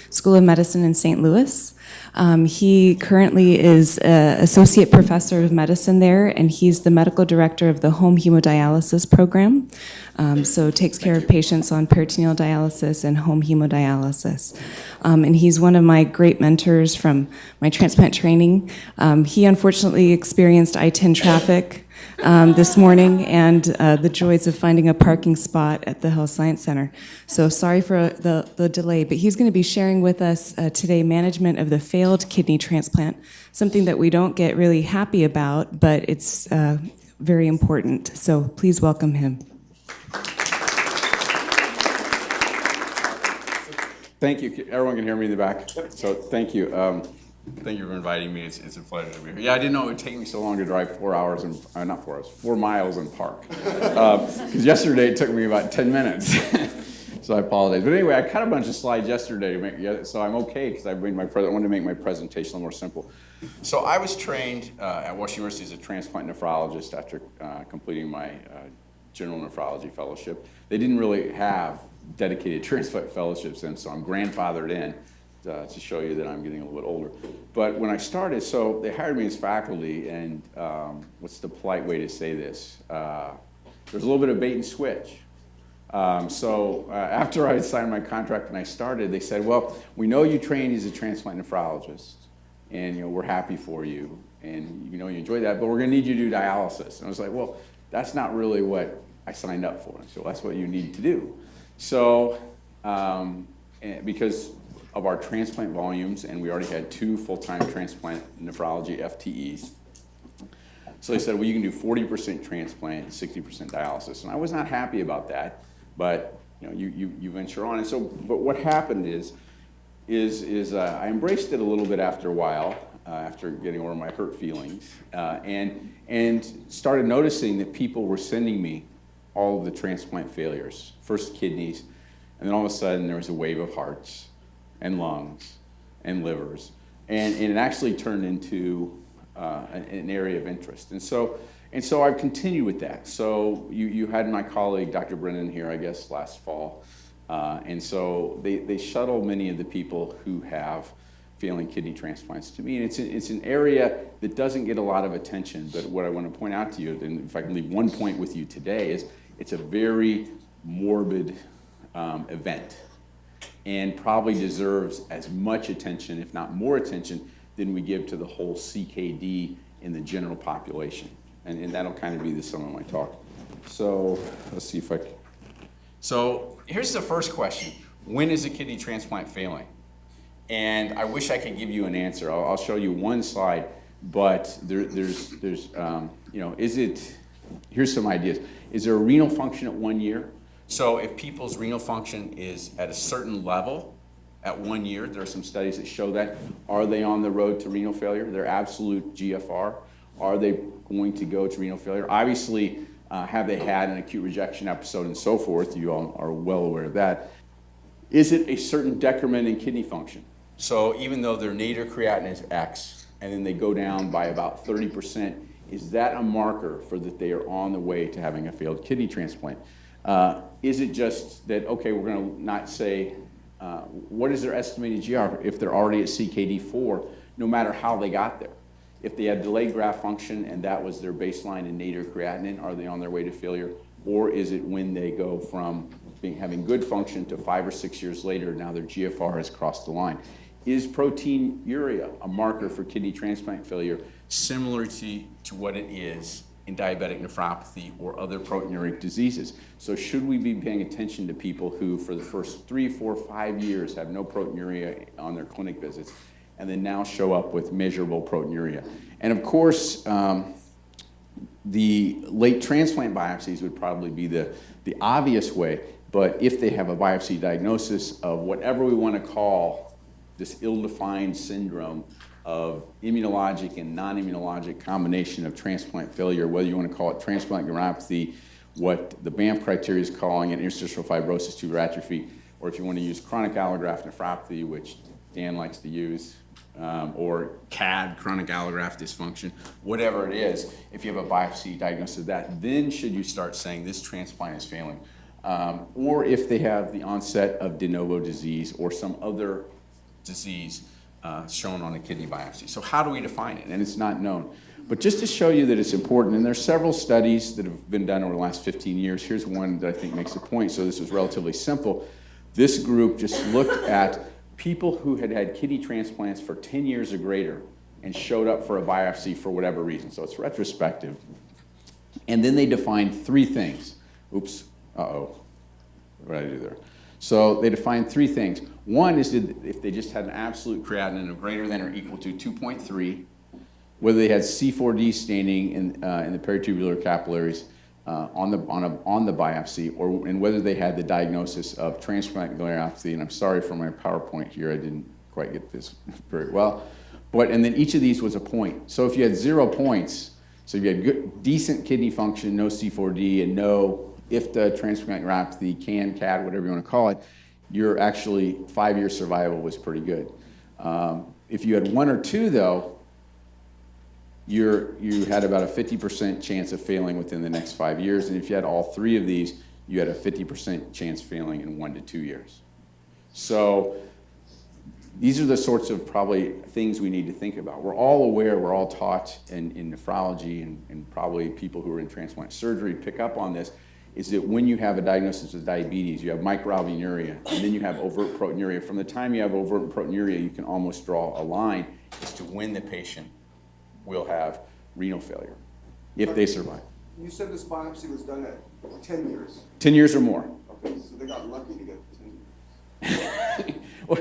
School of Medicine in St. Louis. He currently is an associate professor of medicine there, and he's the medical director of the home hemodialysis program. So takes care of patients on peritoneal dialysis and home hemodialysis. And he's one of my great mentors from my transplant training. He unfortunately experienced I-10 traffic this morning and the joys of finding a parking spot at the Health Science Center. So sorry for the delay, but he's going to be sharing with us today management of the failed kidney transplant, something that we don't get really happy about, but it's very important. So please welcome him. Thank you. Everyone can hear me in the back? So thank you. Thank you for inviting me. It's a pleasure to be here. Yeah, I didn't know it would take me so long to drive 4 hours, and not 4 hours, 4 miles and park. Because yesterday it took me about 10 minutes. So I apologize. But anyway, I cut a bunch of slides yesterday, so I'm okay because I wanted to make my presentation a little more simple. So I was trained at Washington University as a transplant nephrologist after completing my general nephrology fellowship. They didn't really have dedicated transplant fellowships then, so I'm grandfathered in to show you that I'm getting a little bit older. But when I started, so they hired me as faculty, and what's the polite way to say this? There's a little bit of bait and switch. After I signed my contract and I started, they said, well, we know you trained as a transplant nephrologist, and we're happy for you, and you enjoy that, but we're going to need you to do dialysis. And I was like, well, that's not really what I signed up for. So that's what you need to do. So because of our transplant volumes, and we already had 2 full-time transplant nephrology FTEs, so they said, well, you can do 40% transplant and 60% dialysis. And I was not happy about that, but you venture on. And so, but what happened is I embraced it a little bit after a while, after getting over my hurt feelings, and started noticing that people were sending me all of the transplant failures, first kidneys, and then all of a sudden there was a wave of hearts and lungs and livers, and it actually turned into an area of interest. And so I've continued with that. So you had my colleague, Dr. Brennan, here, I guess, last fall, and so they shuttle many of the people who have failing kidney transplants to me, and it's an area that doesn't get a lot of attention, but what I want to point out to you, and if I can leave one point with you today, is it's a very morbid event, and probably deserves as much attention, if not more attention, than we give to the whole CKD in the general population. And that'll kind of be the sum of my talk. So let's see if I can. So here's the first question. When is a kidney transplant failing? And I wish I could give you an answer. I'll show you one slide, but there's here's some ideas. Is there a renal function at 1 year? So if people's renal function is at a certain level at 1 year, there are some studies that show that. Are they on the road to renal failure? Their absolute GFR. Are they going to go to renal failure? Obviously, have they had an acute rejection episode and so forth? You all are well aware of that. Is it a certain decrement in kidney function? So even though their nadir creatinine is X, and then they go down by about 30%, is that a marker for that they are on the way to having a failed kidney transplant? Is it just that, okay, we're going to not say, what is their estimated GR if they're already at CKD4, no matter how they got there? If they had delayed graft function and that was their baseline in nadir creatinine, are they on their way to failure? Or is it when they go from having good function to 5 or 6 years later, now their GFR has crossed the line? Is proteinuria a marker for kidney transplant failure similar to what it is in diabetic nephropathy or other proteinuric diseases? So should we be paying attention to people who for the first 3, 4, 5 years have no proteinuria on their clinic visits and then now show up with measurable proteinuria? And of course, the late transplant biopsies would probably be the obvious way, but if they have a biopsy diagnosis of whatever we want to call this ill-defined syndrome of immunologic and non-immunologic combination of transplant failure, whether you want to call it transplant neuropathy, what the BAMP criteria is calling it, interstitial fibrosis tubular atrophy, or if you want to use chronic allograft nephropathy, which Dan likes to use, or CAD, chronic allograft dysfunction, whatever it is, if you have a biopsy diagnosis of that, then should you start saying this transplant is failing. or if they have the onset of de novo disease or some other disease shown on a kidney biopsy. So how do we define it? And it's not known. But just to show you that it's important, and there's several studies that have been done over the last 15 years. Here's one that I think makes a point. So this was relatively simple. This group just looked at people who had had kidney transplants for 10 years or greater and showed up for a biopsy for whatever reason. So it's retrospective. And then they defined three things. Oops, what did I do there? So they defined three things. One is if they just had an absolute creatinine of greater than or equal to 2.3, whether they had C4D staining in the peritubular capillaries on the biopsy, and whether they had the diagnosis of transplant glomerulopathy. And I'm sorry for my PowerPoint here, I didn't quite get this very well. And then each of these was a point. So if you had 0 points, so you had good, decent kidney function, no C4D, and no IFTA, transplant glomerulopathy, CAD, whatever you want to call it, your actually 5-year survival was pretty good. If you had 1 or 2, though, you had about a 50% chance of failing within the next 5 years. And if you had all 3 of these, you had a 50% chance failing in 1 to 2 years. So these are the sorts of probably things we need to think about. We're all aware, we're all taught in nephrology, and probably people who are in transplant surgery pick up on this, is that when you have a diagnosis of diabetes, you have microalbuminuria, and then you have overt proteinuria. From the time you have overt proteinuria, you can almost draw a line as to when the patient will have renal failure, if they survive. You said this biopsy was done at 10 years. 10 years or more. Okay, so they got lucky to get 10 years. Well,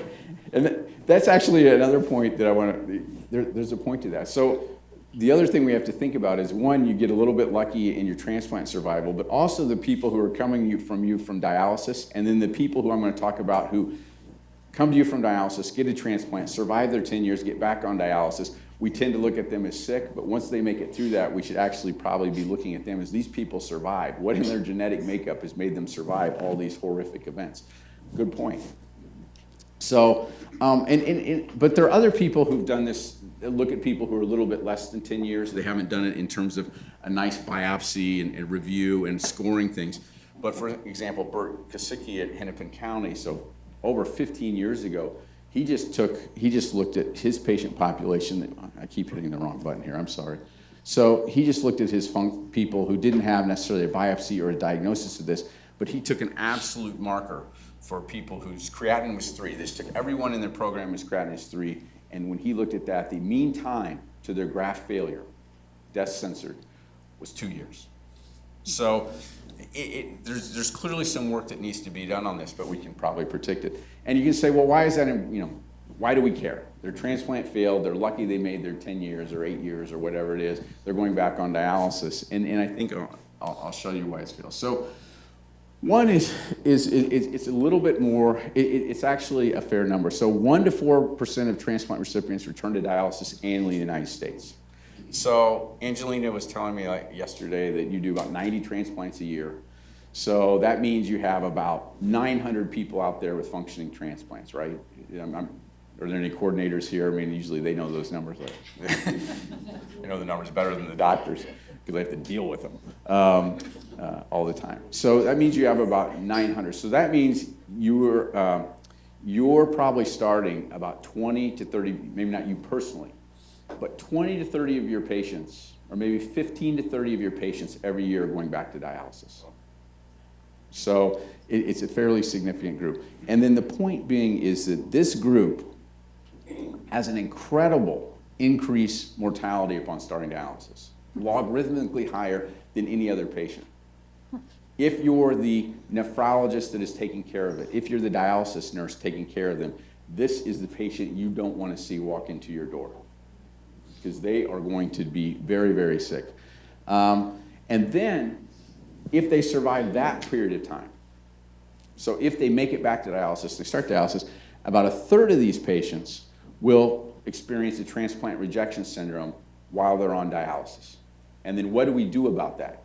and that's actually another point that I want to, there's a point to that. So the other thing we have to think about is, one, you get a little bit lucky in your transplant survival, but also the people who are coming from dialysis, and then the people who I'm going to talk about who come to you from dialysis, get a transplant, survive their 10 years, get back on dialysis. We tend to look at them as sick, but once they make it through that, we should actually probably be looking at them as these people survived. What in their genetic makeup has made them survive all these horrific events? Good point. So, but there are other people who've done this. Look at people who are a little bit less than 10 years. They haven't done it in terms of a nice biopsy and review and scoring things. But for example, Bert Kosicki at Hennepin County, so over 15 years ago, he just looked at his patient population. I keep hitting the wrong button here, I'm sorry. So he just looked at his people who didn't have necessarily a biopsy or a diagnosis of this, but he took an absolute marker for people whose creatinine was 3. They took everyone in their program whose creatinine is 3, and when he looked at that, the mean time to their graft failure, death censored, was 2 years. So there's clearly some work that needs to be done on this, but we can probably predict it. And you can say, well, why is that, why do we care? Their transplant failed, they're lucky they made their 10 years or 8 years or whatever it is, they're going back on dialysis, and I think I'll show you why it's failed. So one is it's a little bit more, it's actually a fair number. So 1 to 4% of transplant recipients return to dialysis annually in the United States. So Angelina was telling me yesterday that you do about 90 transplants a year. So that means you have about 900 people out there with functioning transplants, right? Are there any coordinators here? I mean, usually they know those numbers. They know the numbers better than the doctors because they have to deal with them all the time. So that means you have about 900. So that means you're probably starting about 20 to 30, maybe not you personally, but 20 to 30 of your patients, or maybe 15 to 30 of your patients every year are going back to dialysis. So it's a fairly significant group. And then the point being is that this group has an incredible increased mortality upon starting dialysis, logarithmically higher than any other patient. If you're the nephrologist that is taking care of it, if you're the dialysis nurse taking care of them, this is the patient you don't want to see walk into your door, because they are going to be very, very sick. And then, if they survive that period of time, so if they make it back to dialysis, they start dialysis, about a third of these patients will experience a transplant rejection syndrome while they're on dialysis. And then what do we do about that?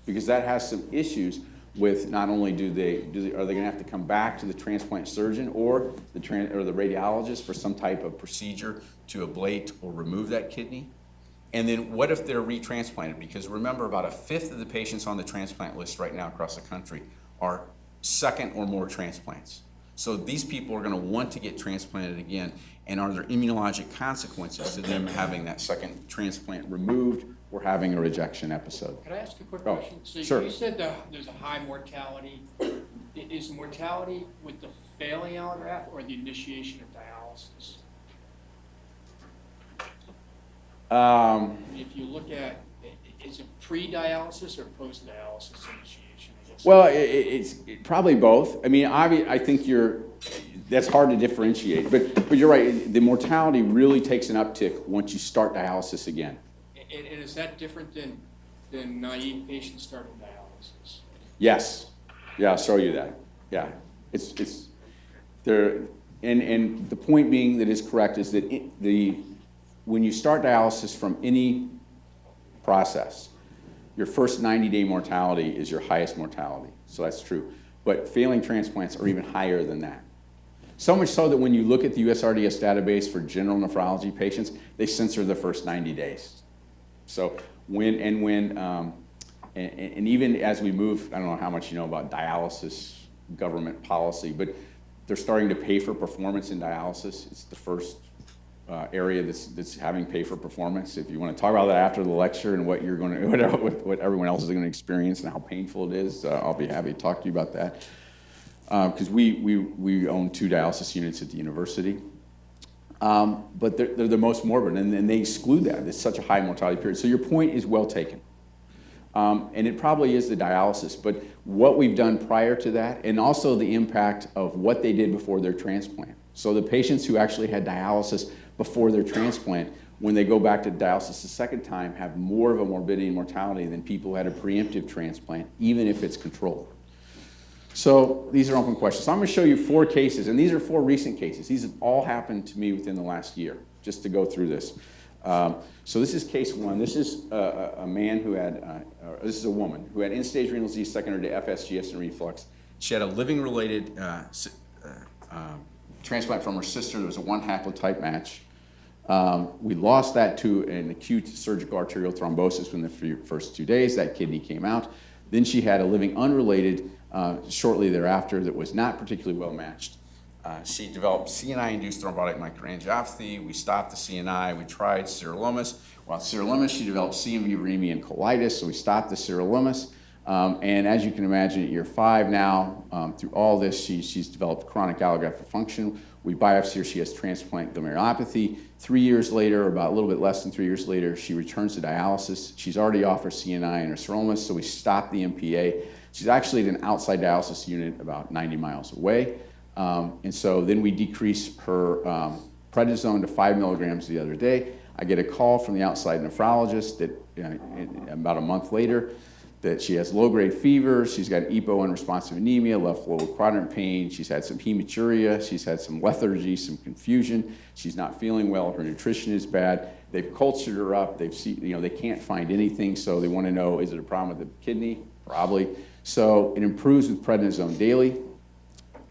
Because that has some issues with not only are they going to have to come back to the transplant surgeon or the radiologist for some type of procedure to ablate or remove that kidney? And then what if they're retransplanted? Because remember, about a fifth of the patients on the transplant list right now across the country are second or more transplants. So these people are going to want to get transplanted again, and are there immunologic consequences to them having that second transplant removed or having a rejection episode? Could I ask a quick Oh, question? So sure. you said there's a high mortality. Is mortality with the failing allograft or the initiation of dialysis? I mean, if you look at, is it pre-dialysis or post-dialysis initiation? I guess? Well, it's probably both. I mean, I think that's hard to differentiate, but you're right. The mortality really takes an uptick once you start dialysis again. And is that different than naive patients starting dialysis? Yes. Yeah, I'll show you that. Yeah. It's there, and the point being that is correct is that when you start dialysis from any process, your first 90-day mortality is your highest mortality. So that's true. But failing transplants are even higher than that. So much so that when you look at the USRDS database for general nephrology patients, they censor the first 90 days. So and even as we move, I don't know how much you know about dialysis government policy, but they're starting to pay for performance in dialysis. It's the first area that's having pay for performance. If you want to talk about that after the lecture and what you're going to, what everyone else is going to experience and how painful it is, I'll be happy to talk to you about that. Because we own 2 dialysis units at the university. But they're the most morbid, and they exclude that. It's such a high mortality period. So your point is well taken. And it probably is the dialysis, but what we've done prior to that, and also the impact of what they did before their transplant. So the patients who actually had dialysis before their transplant, when they go back to dialysis the second time, have more of a morbidity and mortality than people who had a preemptive transplant, even if it's controlled. So these are open questions. So I'm going to show you 4 cases, and these are 4 recent cases. These have all happened to me within the last year, just to go through this. So this is case 1. This is a man who had, this is a woman who had end-stage renal disease secondary to FSGS and reflux. She had a living-related transplant from her sister. There was a 1 haplotype match. We lost that to an acute surgical arterial thrombosis within the first 2 days. That kidney came out. Then she had a living unrelated shortly thereafter that was not particularly well matched. She developed CNI-induced thrombotic microangiopathy. We stopped the CNI. We tried sirolimus. While sirolimus, she developed CMV, viremia, and colitis, so we stopped the sirolimus. And as you can imagine, at year 5 now, through all this, she's developed chronic allograft dysfunction. We biopsy her. She has transplant glomerulopathy. 3 years later, about a little bit less than 3 years later, she returns to dialysis. She's already off her CNI and her sirolimus, so we stopped the MPA. She's actually at an outside dialysis unit about 90 miles away. And so then we decrease her prednisone to 5 milligrams the other day. I get a call from the outside nephrologist that about a month later that she has low-grade fever, she's got EPO-unresponsive anemia, left lower quadrant pain, she's had some hematuria, she's had some lethargy, some confusion, she's not feeling well, her nutrition is bad. They've cultured her up, they've seen, they can't find anything, so they want to know, is it a problem with the kidney? Probably. So it improves with prednisone daily.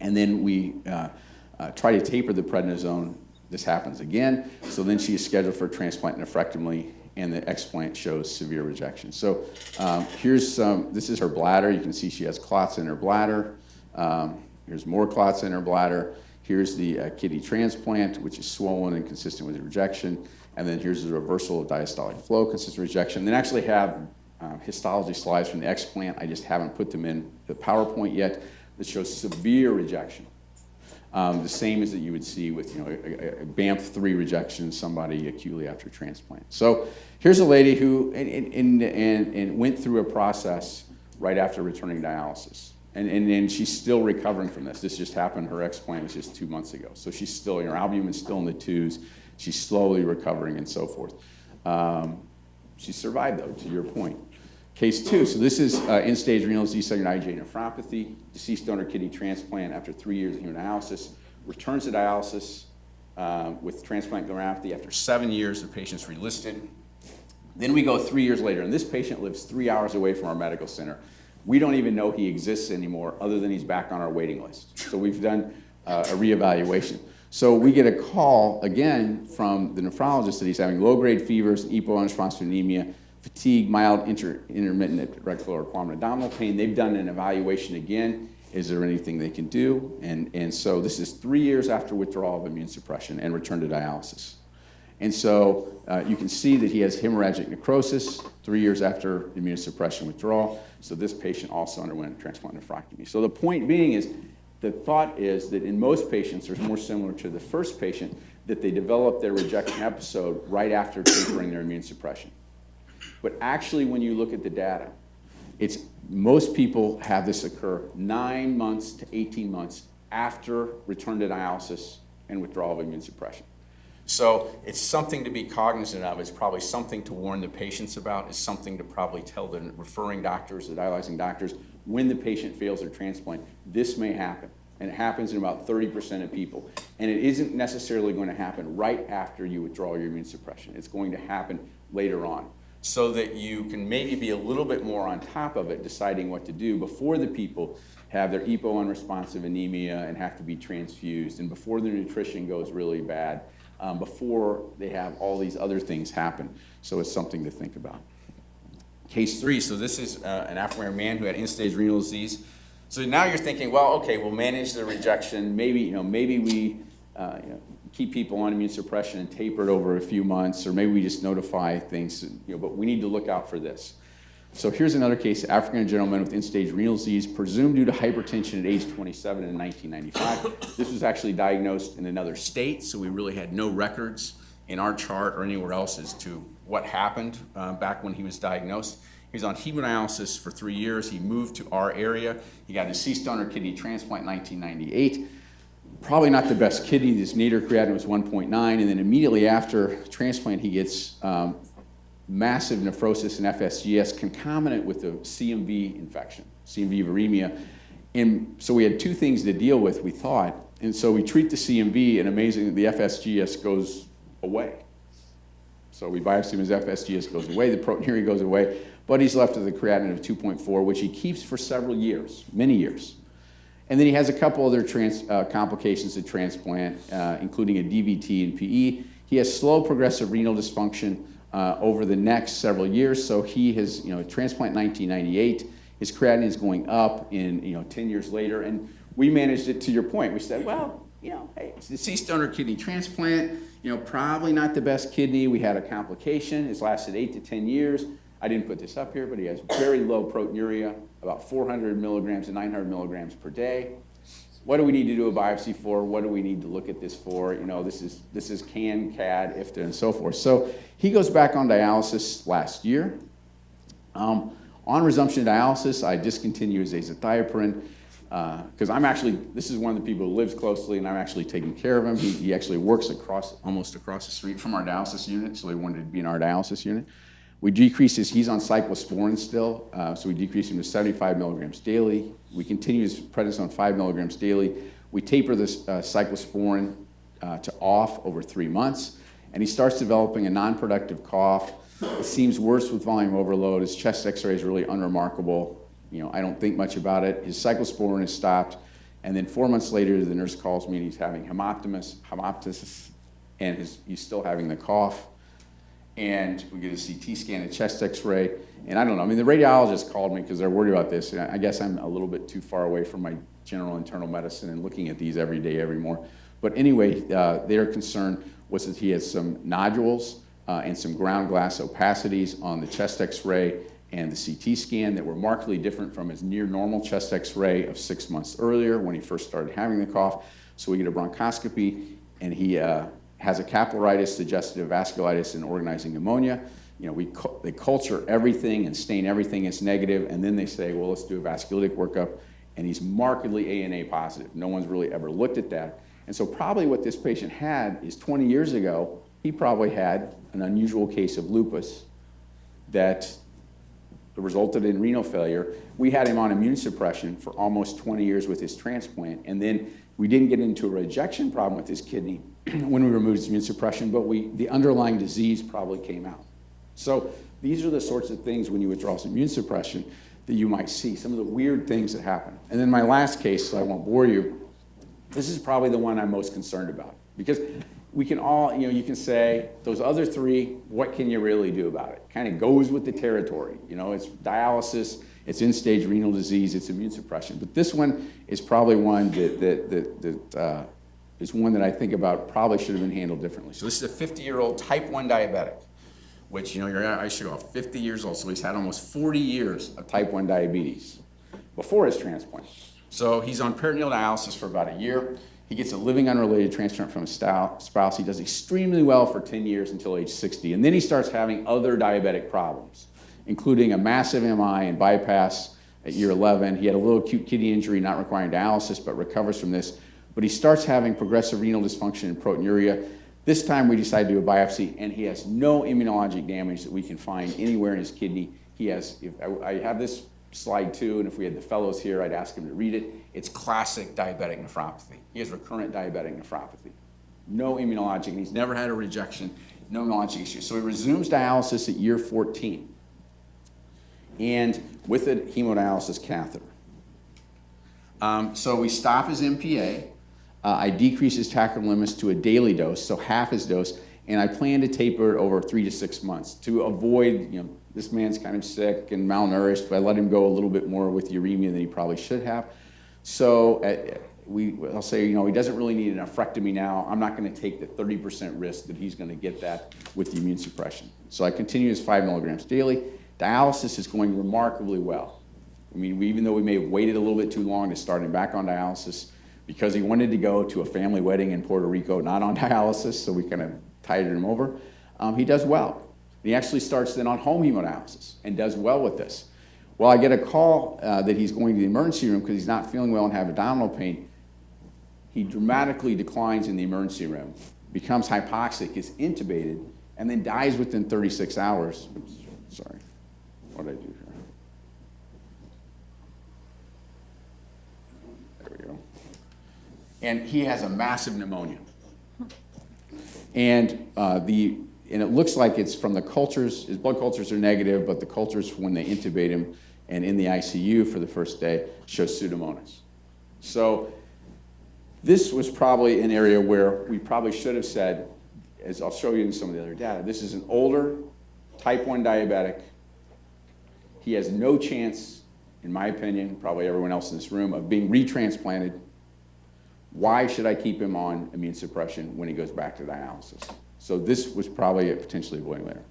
And then we try to taper the prednisone. This happens again. So then she is scheduled for transplant nephrectomy, and the explant shows severe rejection. So this is her bladder. You can see she has clots in her bladder. Here's more clots in her bladder. Here's the kidney transplant, which is swollen and consistent with the rejection. And then here's the reversal of diastolic flow, consistent with rejection. Then actually have histology slides from the explant. I just haven't put them in the PowerPoint yet. That shows severe rejection, the same as that you would see with a BAMF3 rejection, somebody acutely after transplant. So here's a lady who and went through a process right after returning dialysis, and she's still recovering from this. This just happened. Her explant was just 2 months ago, so she's still, her albumin's still in the 2s. She's slowly recovering and so forth. She survived though, to your point. Case 2, so this is end-stage renal disease secondary IgA nephropathy, deceased donor kidney transplant after 3 years of hemodialysis, returns to dialysis with transplant glomerulopathy after 7 years. The patient's relisted. Then we go 3 years later, and this patient lives 3 hours away from our medical center. We don't even know he exists anymore other than he's back on our waiting list. So we've done a reevaluation. So we get a call again from the nephrologist that he's having low-grade fevers, EPO-unresponsive anemia, fatigue, mild intermittent rectal or qualm abdominal pain. They've done an evaluation again. Is there anything they can do? And so this is 3 years after withdrawal of immune suppression and return to dialysis. And so you can see that he has hemorrhagic necrosis 3 years after immunosuppression withdrawal. So this patient also underwent transplant nephrectomy. So the point being is, the thought is that in most patients, or more similar to the first patient, that they develop their rejection episode right after tapering their immune suppression. But actually, when you look at the data, most people have this occur 9 months to 18 months after return to dialysis and withdrawal of immune suppression. So it's something to be cognizant of. It's probably something to warn the patients about. It's something to probably tell the referring doctors, the dialyzing doctors, when the patient fails their transplant, this may happen. And it happens in about 30% of people. And it isn't necessarily going to happen right after you withdraw your immune suppression. It's going to happen later on, so that you can maybe be a little bit more on top of it, deciding what to do before the people have their EPO unresponsive anemia and have to be transfused, and before their nutrition goes really bad, before they have all these other things happen. So it's something to think about. Case 3, so this is an African-American man who had end-stage renal disease. So now you're thinking, well, okay, we'll manage the rejection. Maybe we keep people on immune suppression and taper it over a few months, or maybe we just notify things, but we need to look out for this. So here's another case, African gentleman with end-stage renal disease, presumed due to hypertension at age 27 in 1995. This was actually diagnosed in another state, so we really had no records in our chart or anywhere else as to what happened back when he was diagnosed. He was on hemodialysis for 3 years. He moved to our area. He got a deceased donor kidney transplant in 1998. Probably not the best kidney. This nadir creatinine was 1.9, and then immediately after transplant, he gets massive nephrosis and FSGS concomitant with the CMV infection, CMV viremia. And so we had two things to deal with, we thought. And so we treat the CMV, and amazingly, the FSGS goes away. So we biopsy him, his FSGS goes away, the proteinuria goes away, but he's left with a creatinine of 2.4, which he keeps for several years, many years. And then he has a couple other complications of transplant, including a DVT and PE. He has slow progressive renal dysfunction over the next several years. So he has, transplant 1998. His creatinine is going up in, 10 years later. And we managed it to your point. We said, well, hey, it's deceased donor kidney transplant, probably not the best kidney. We had a complication. It's lasted 8 to 10 years. I didn't put this up here, but he has very low proteinuria, about 400 milligrams to 900 milligrams per day. What do we need to do a biopsy for? What do we need to look at this for? This is CAN, CAD, IFTA, and so forth. So he goes back on dialysis last year. On resumption of dialysis, I discontinue his azathioprine because this is one of the people who lives closely, and I'm actually taking care of him. He actually works almost across the street from our dialysis unit, so he wanted to be in our dialysis unit. We decrease he's on cyclosporin still, so we decrease him to 75 milligrams daily. We continue his prednisone 5 milligrams daily. We taper this cyclosporin to off over 3 months, and he starts developing a non-productive cough. It seems worse with volume overload. His chest x-ray is really unremarkable. I don't think much about it. His cyclosporin is stopped, and then 4 months later, the nurse calls me and he's having hemoptysis, and he's still having the cough. And we get a CT scan, a chest x-ray, and I don't know. The radiologist called me because they're worried about this. And I guess I'm a little bit too far away from my general internal medicine and looking at these every day, every more. But anyway, their concern was that he had some nodules and some ground glass opacities on the chest x-ray and the CT scan that were markedly different from his near normal chest x-ray of 6 months earlier when he first started having the cough. So we get a bronchoscopy, and he has a capillaritis, suggestive vasculitis, and organizing pneumonia. They culture everything and stain everything as negative, and then they say, well, let's do a vasculitic workup, and he's markedly ANA positive. No one's really ever looked at that. And so probably what this patient had is 20 years ago, he probably had an unusual case of lupus that resulted in renal failure. We had him on immune suppression for almost 20 years with his transplant, and then we didn't get into a rejection problem with his kidney when we removed his immune suppression, but the underlying disease probably came out. So these are the sorts of things when you withdraw some immune suppression that you might see, some of the weird things that happen. And then my last case, so I won't bore you, this is probably the one I'm most concerned about, because we can all, you can say, those other three, what can you really do about it? Kind of goes with the territory. It's dialysis, it's end-stage renal disease, it's immune suppression. But this one is probably one that is one that I think about probably should have been handled differently. So this is a 50-year-old type 1 diabetic, which, I should go 50 years old, so he's had almost 40 years of type 1 diabetes before his transplant. So he's on peritoneal dialysis for about a year. He gets a living unrelated transplant from his spouse. He does extremely well for 10 years until age 60. And then he starts having other diabetic problems, including a massive MI and bypass at year 11. He had a little acute kidney injury not requiring dialysis, but recovers from this. But he starts having progressive renal dysfunction and proteinuria. This time we decide to do a biopsy, and he has no immunologic damage that we can find anywhere in his kidney. He has, I have this slide too, and if we had the fellows here, I'd ask him to read it. It's classic diabetic nephropathy. He has recurrent diabetic nephropathy. No immunologic, and he's never had a rejection, no immunologic issues. So he resumes dialysis at year 14, and with a hemodialysis catheter. So we stop his MPA. I decrease his tacrolimus to a daily dose, so half his dose, and I plan to taper it over 3 to 6 months to avoid, this man's kind of sick and malnourished, but I let him go a little bit more with uremia than he probably should have. So I'll say, he doesn't really need an nephrectomy now. I'm not going to take the 30% risk that he's going to get that with the immune suppression. So I continue his 5 milligrams daily. Dialysis is going remarkably well. Even though we may have waited a little bit too long to start him back on dialysis, because he wanted to go to a family wedding in Puerto Rico, not on dialysis, so we kind of tided him over. He does well. He actually starts then on home hemodialysis and does well with this. Well, I get a call that he's going to the emergency room because he's not feeling well and have abdominal pain. He dramatically declines in the emergency room, becomes hypoxic, is intubated, and then dies within 36 hours. Oops, sorry, what did I do here? There we go. And he has a massive pneumonia. And it looks like it's from the cultures. His blood cultures are negative, but the cultures when they intubate him and in the ICU for the first day show Pseudomonas. So this was probably an area where we probably should have said, as I'll show you in some of the other data, this is an older type 1 diabetic. He has no chance, in my opinion, probably everyone else in this room, of being retransplanted. Why should I keep him on immune suppression when he goes back to dialysis? So this was probably a potentially avoiding later.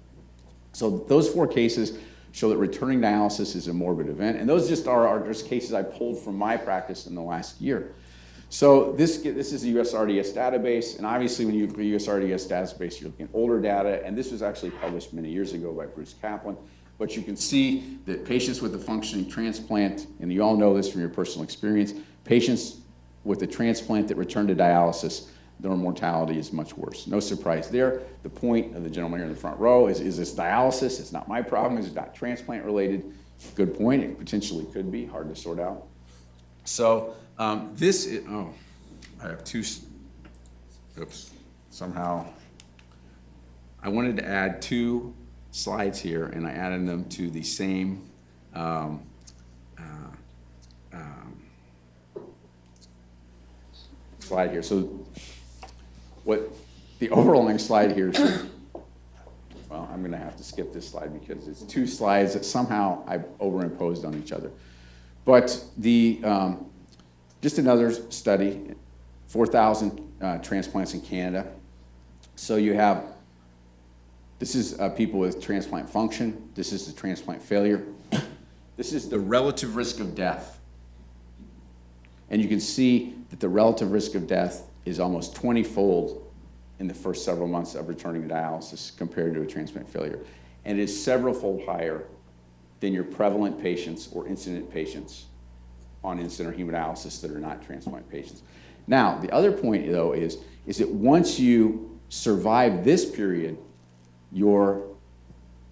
So those 4 cases show that returning dialysis is a morbid event, and those just are just cases I pulled from my practice in the last year. So this is the USRDS database, and obviously when you look at the USRDS database, you're looking at older data, and this was actually published many years ago by Bruce Kaplan. But you can see that patients with a functioning transplant, and you all know this from your personal experience, patients with a transplant that return to dialysis, their mortality is much worse. No surprise there. The point of the gentleman here in the front row is this dialysis? It's not my problem. It's not transplant related. Good point. It potentially could be. Hard to sort out. So this is, I have 2, oops, somehow. I wanted to add 2 slides here, and I added them to the same slide here. So what the overall slide here is, well, I'm going to have to skip this slide because it's 2 slides that somehow I've overimposed on each other. But just another study, 4,000 transplants in Canada. So you have, this is people with transplant function. This is the transplant failure. This is the relative risk of death. And you can see that the relative risk of death is almost 20-fold in the first several months of returning to dialysis compared to a transplant failure. And it is several-fold higher than your prevalent patients or incident patients on in-center hemodialysis that are not transplant patients. Now, the other point, though, is that once you survive this period, your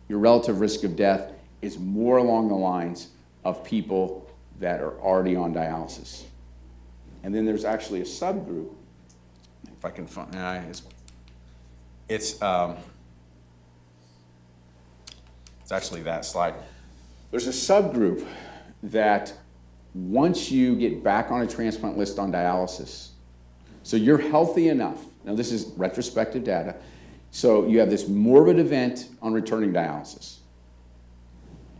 relative risk of death is more along the lines of people that are already on dialysis. And then there's actually a subgroup, if I can find, it's actually that slide. There's a subgroup that once you get back on a transplant list on dialysis, so you're healthy enough, Now this is retrospective data. So you have this morbid event on returning dialysis.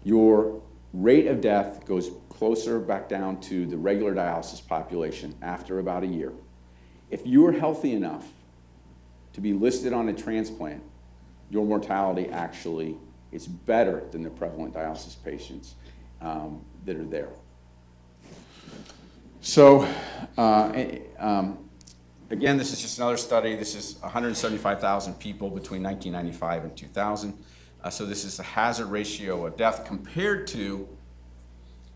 Your rate of death goes closer back down to the regular dialysis population after about a year. If you are healthy enough to be listed on a transplant, your mortality actually is better than the prevalent dialysis patients that are there. So, again, this is just another study. This is 175,000 people between 1995 and 2000. So this is the hazard ratio of death compared to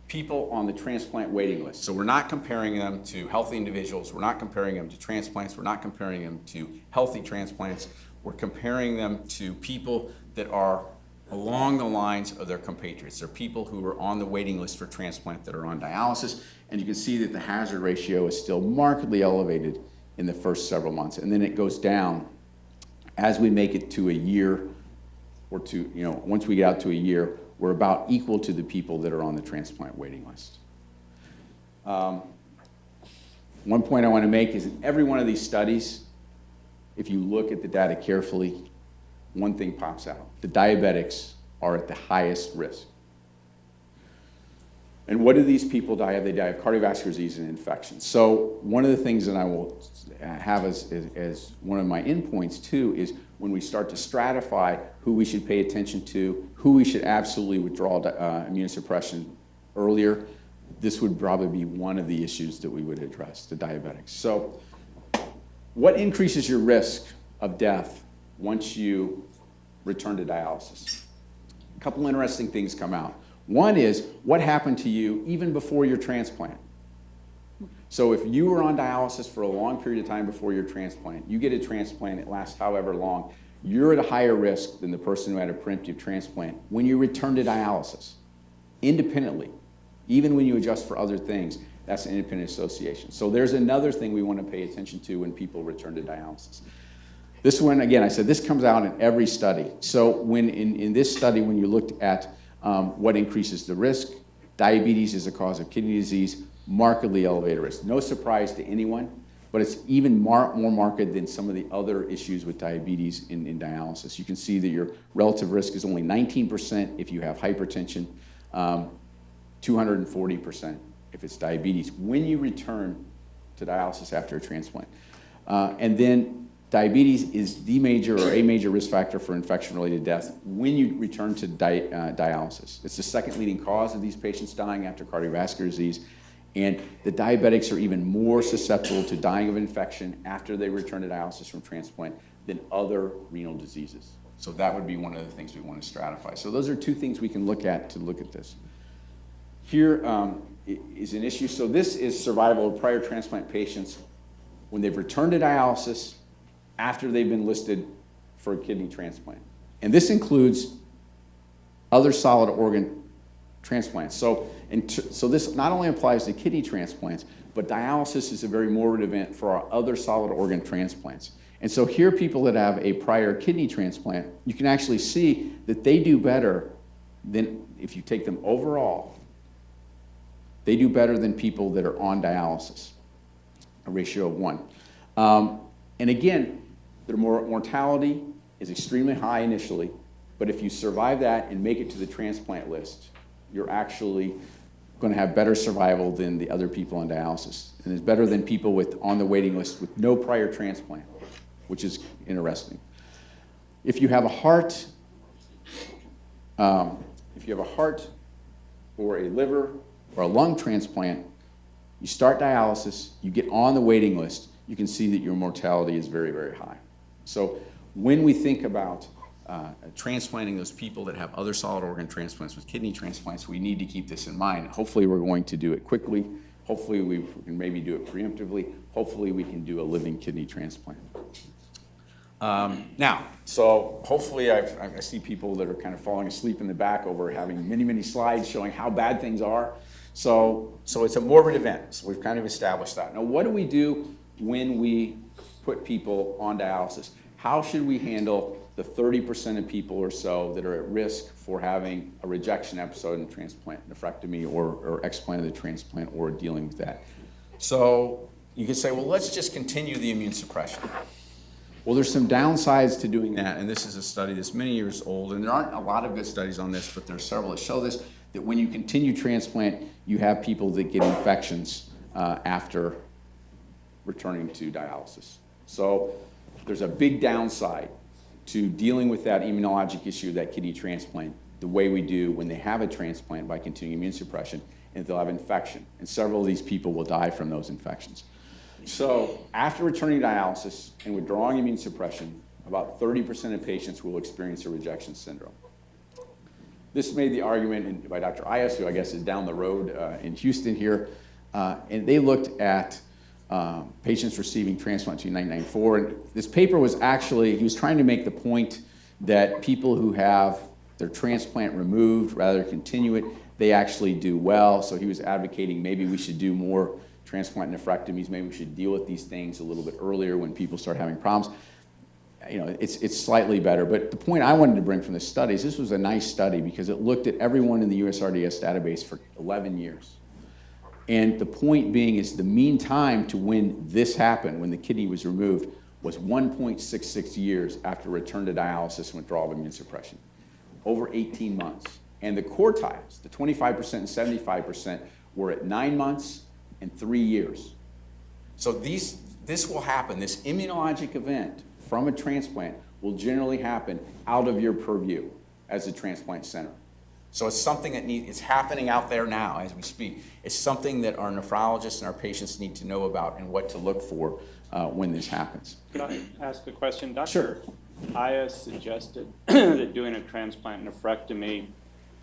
people on the transplant waiting list. So we're not comparing them to healthy individuals. We're not comparing them to transplants. We're not comparing them to healthy transplants. We're comparing them to people that are along the lines of their compatriots. They're people who are on the waiting list for transplant that are on dialysis. And you can see that the hazard ratio is still markedly elevated in the first several months. And then it goes down as we make it to a year or two. Once we get out to a year, we're about equal to the people that are on the transplant waiting list. One point I want to make is in every one of these studies, if you look at the data carefully, one thing pops out. The diabetics are at the highest risk. And what do these people die of? They die of cardiovascular disease and infections. So one of the things that I will have as one of my endpoints too is when we start to stratify who we should pay attention to, who we should absolutely withdraw immunosuppression earlier, this would probably be one of the issues that we would address, the diabetics. So what increases your risk of death once you return to dialysis? A couple interesting things come out. One is what happened to you even before your transplant. So if you were on dialysis for a long period of time before your transplant, you get a transplant, it lasts however long, you're at a higher risk than the person who had a preemptive transplant when you return to dialysis, independently. Even when you adjust for other things, that's an independent association. So there's another thing we want to pay attention to when people return to dialysis. This one, again, I said this comes out in every study. So when in this study, when you looked at what increases the risk, diabetes is a cause of kidney disease, markedly elevated risk. No surprise to anyone, but it's even more marked than some of the other issues with diabetes in dialysis. You can see that your relative risk is only 19% if you have hypertension, 240% if it's diabetes when you return to dialysis after a transplant. And then diabetes is the major or a major risk factor for infection-related death when you return to dialysis. It's the second leading cause of these patients dying after cardiovascular disease. And the diabetics are even more susceptible to dying of infection after they return to dialysis from transplant than other renal diseases. So that would be one of the things we want to stratify. So those are two things we can look at to look at this. Here is an issue. So this is survival of prior transplant patients when they've returned to dialysis after they've been listed for a kidney transplant. And this includes other solid organ transplants. So this not only applies to kidney transplants, but dialysis is a very morbid event for our other solid organ transplants. And so here, people that have a prior kidney transplant, you can actually see that they do better than, if you take them overall, they do better than people that are on dialysis, a ratio of 1. And again, their mortality is extremely high initially, but if you survive that and make it to the transplant list, you're actually going to have better survival than the other people on dialysis. And it's better than people on the waiting list with no prior transplant, which is interesting. If you have a heart, or a liver or a lung transplant, you start dialysis, you get on the waiting list, you can see that your mortality is very, very high. So when we think about transplanting those people that have other solid organ transplants with kidney transplants, we need to keep this in mind. Hopefully we're going to do it quickly. Hopefully we can maybe do it preemptively. Hopefully we can do a living kidney transplant. Now, so hopefully I see people that are kind of falling asleep in the back over having many, many slides showing how bad things are. So it's a morbid event. So we've kind of established that. Now, what do we do when we put people on dialysis? How should we handle the 30% of people or so that are at risk for having a rejection episode in transplant, nephrectomy, or explant of the transplant, or dealing with that? So you could say, well, let's just continue the immune suppression. Well, there's some downsides to doing that, and this is a study that's many years old, and there aren't a lot of good studies on this, but there are several that show this, that when you continue transplant, you have people that get infections after returning to dialysis. So there's a big downside to dealing with that immunologic issue of that kidney transplant the way we do when they have a transplant by continuing immune suppression, and they'll have infection. And several of these people will die from those infections. So after returning to dialysis and withdrawing immune suppression, about 30% of patients will experience a rejection syndrome. This made the argument by Dr. Ayas, who I guess is down the road in Houston here, and they looked at patients receiving transplant in 1994. And this paper was actually, he was trying to make the point that people who have their transplant removed, rather than continue it, they actually do well. So he was advocating maybe we should do more transplant nephrectomies, maybe we should deal with these things a little bit earlier when people start having problems. You know, it's slightly better, but the point I wanted to bring from this study is this was a nice study because it looked at everyone in the USRDS database for 11 years. And the point being is the mean time to when this happened, when the kidney was removed, was 1.66 years after return to dialysis and withdrawal of immune suppression, over 18 months. And the quartiles, the 25% and 75%, were at 9 months and 3 years. So this will happen, this immunologic event from a transplant will generally happen out of your purview as a transplant center. So it's something that it's happening out there now as we speak. It's something that our nephrologists and our patients need to know about and what to look for when this happens. Could I ask a question? Dr. Sure. Ayas suggested that doing a transplant nephrectomy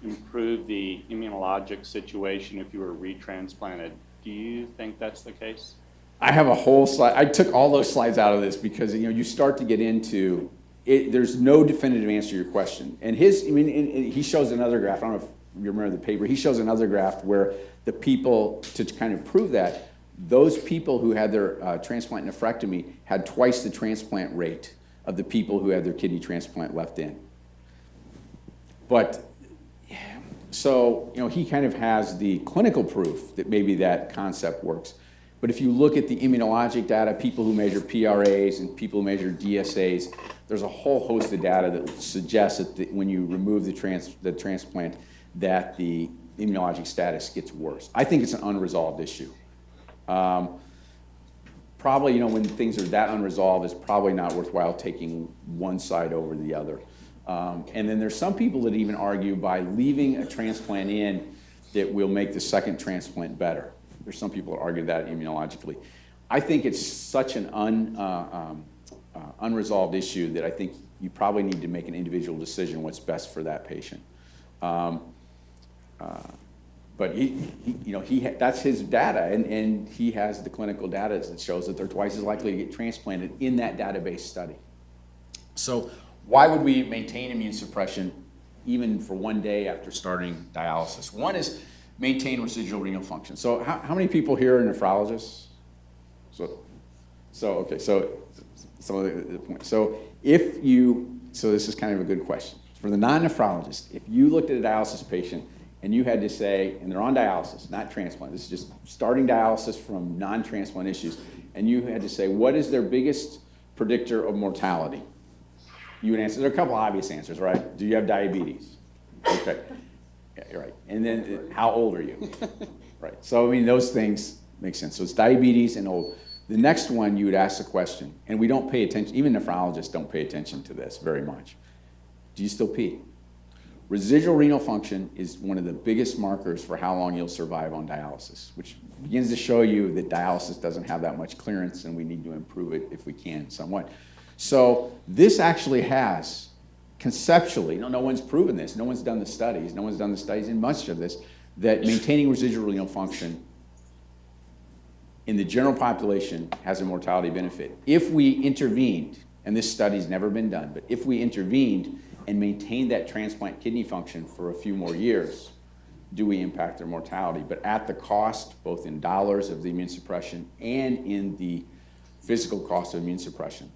improved the immunologic situation if you were retransplanted. Do you think that's the case? I have a whole slide. I took all those slides out of this because you start to get into it. There's no definitive answer to your question. And he shows another graph. I don't know if you remember the paper. He shows another graph where the people, to kind of prove that, those people who had their transplant nephrectomy had twice the transplant rate of the people who had their kidney transplant left in. But so he kind of has the clinical proof that maybe that concept works. But if you look at the immunologic data, people who measure PRAs and people who measure DSAs, there's a whole host of data that suggests that when you remove the transplant, that the immunologic status gets worse. I think it's an unresolved issue. Probably, when things are that unresolved, it's probably not worthwhile taking one side over the other. And then there's some people that even argue by leaving a transplant in that will make the second transplant better. There's some people that argue that immunologically. I think it's such an unresolved issue that I think you probably need to make an individual decision what's best for that patient. But that's his data, and he has the clinical data that shows that they're twice as likely to get transplanted in that database study. So why would we maintain immune suppression even for 1 day after starting dialysis? One is maintain residual renal function. So how many people here are nephrologists? So some of the points. So this is kind of a good question. For the non-nephrologist, if you looked at a dialysis patient and you had to say, and they're on dialysis, not transplant, this is just starting dialysis from non-transplant issues, and you had to say, what is their biggest predictor of mortality? You would answer, there are a couple obvious answers, right? Do you have diabetes? Okay, yeah, you're right. And then how old are you? Right, so those things make sense. So it's diabetes and old. The next one, you would ask the question, and we don't pay attention, even nephrologists don't pay attention to this very much. Do you still pee? Residual renal function is one of the biggest markers for how long you'll survive on dialysis, which begins to show you that dialysis doesn't have that much clearance and we need to improve it if we can somewhat. So this actually has, conceptually, no one's proven this, no one's done the studies in much of this, that maintaining residual renal function in the general population has a mortality benefit. If we intervened, and this study's never been done, but if we intervened and maintained that transplant kidney function for a few more years, do we impact their mortality? But at the cost, both in dollars of the immune suppression and in the physical cost of immune suppression,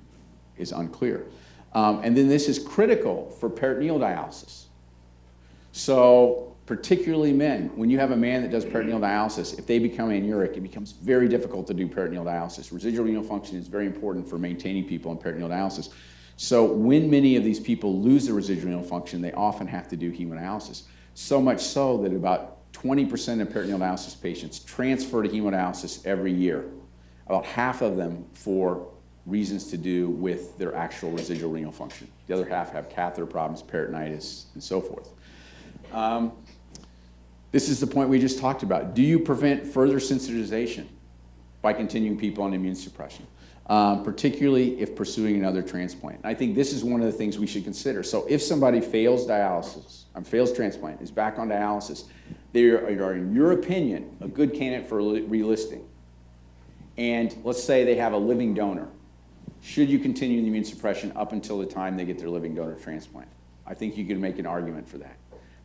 is unclear. And then this is critical for peritoneal dialysis. So particularly men. When you have a man that does peritoneal dialysis, if they become anuric, it becomes very difficult to do peritoneal dialysis. Residual renal function is very important for maintaining people on peritoneal dialysis. So when many of these people lose their residual renal function, they often have to do hemodialysis. So much so that about 20% of peritoneal dialysis patients transfer to hemodialysis every year. About half of them for reasons to do with their actual residual renal function. The other half have catheter problems, peritonitis, and so forth. This is the point we just talked about. Do you prevent further sensitization by continuing people on immune suppression, particularly if pursuing another transplant? I think this is one of the things we should consider. So if somebody fails dialysis, fails transplant, is back on dialysis, they are, in your opinion, a good candidate for relisting. And let's say they have a living donor. Should you continue the immune suppression up until the time they get their living donor transplant? I think you could make an argument for that.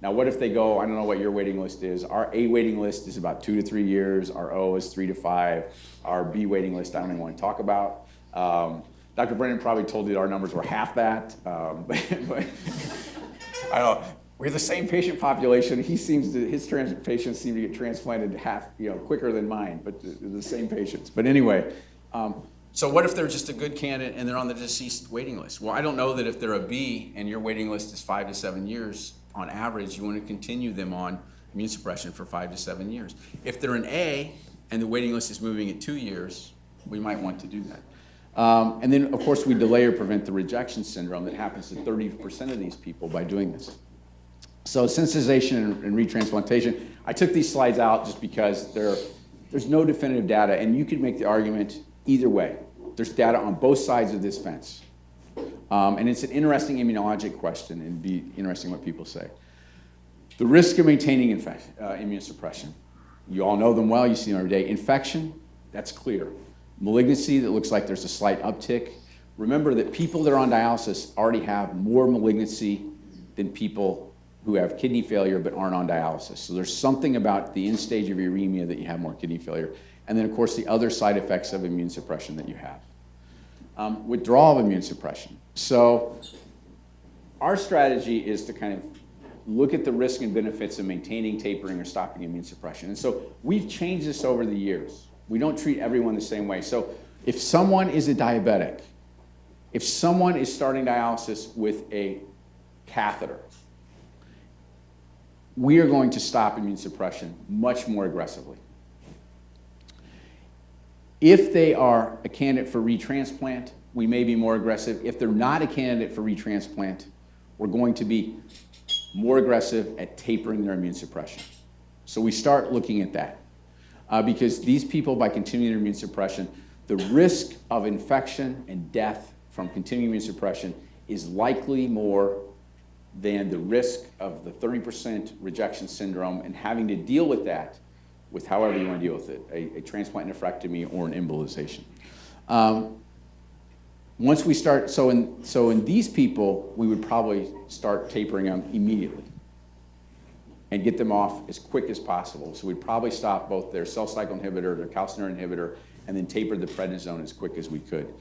Now, what if they go, I don't know what your waiting list is. Our A waiting list is about 2 to 3 years. Our O is 3 to 5. Our B waiting list, I don't even want to talk about. Dr. Brennan probably told you that our numbers were half that. But I don't know. We're the same patient population. His patients seem to get transplanted quicker than mine, but the same patients. But anyway, so what if they're just a good candidate and they're on the deceased waiting list? Well, I don't know that if they're a B and your waiting list is 5 to 7 years, on average, you want to continue them on immune suppression for 5 to 7 years. If they're an A and the waiting list is moving at 2 years, we might want to do that. And then, of course, we delay or prevent the rejection syndrome that happens to 30% of these people by doing this. So sensitization and retransplantation, I took these slides out just because there's no definitive data, and you could make the argument either way. There's data on both sides of this fence. And it's an interesting immunologic question, and it'd be interesting what people say. The risk of maintaining immunosuppression. You all know them well, you see them every day. Infection, that's clear. Malignancy, that looks like there's a slight uptick. Remember that people that are on dialysis already have more malignancy than people who have kidney failure but aren't on dialysis. So there's something about the end stage of uremia that you have more kidney failure. And then, of course, the other side effects of immune suppression that you have. Withdrawal of immune suppression. So our strategy is to kind of look at the risk and benefits of maintaining, tapering, or stopping immune suppression. And so we've changed this over the years. We don't treat everyone the same way. So if someone is a diabetic, if someone is starting dialysis with a catheter, we are going to stop immune suppression much more aggressively. If they are a candidate for retransplant, we may be more aggressive. If they're not a candidate for retransplant, we're going to be more aggressive at tapering their immune suppression. So we start looking at that. Because these people, by continuing their immune suppression, the risk of infection and death from continuing immune suppression is likely more than the risk of the 30% rejection syndrome and having to deal with that with however you want to deal with it, a transplant nephrectomy or an embolization. Once we start, so in these people, we would probably start tapering them immediately and get them off as quick as possible. So we'd probably stop both their cell cycle inhibitor, their calcineurin inhibitor, and then taper the prednisone as quick as we could.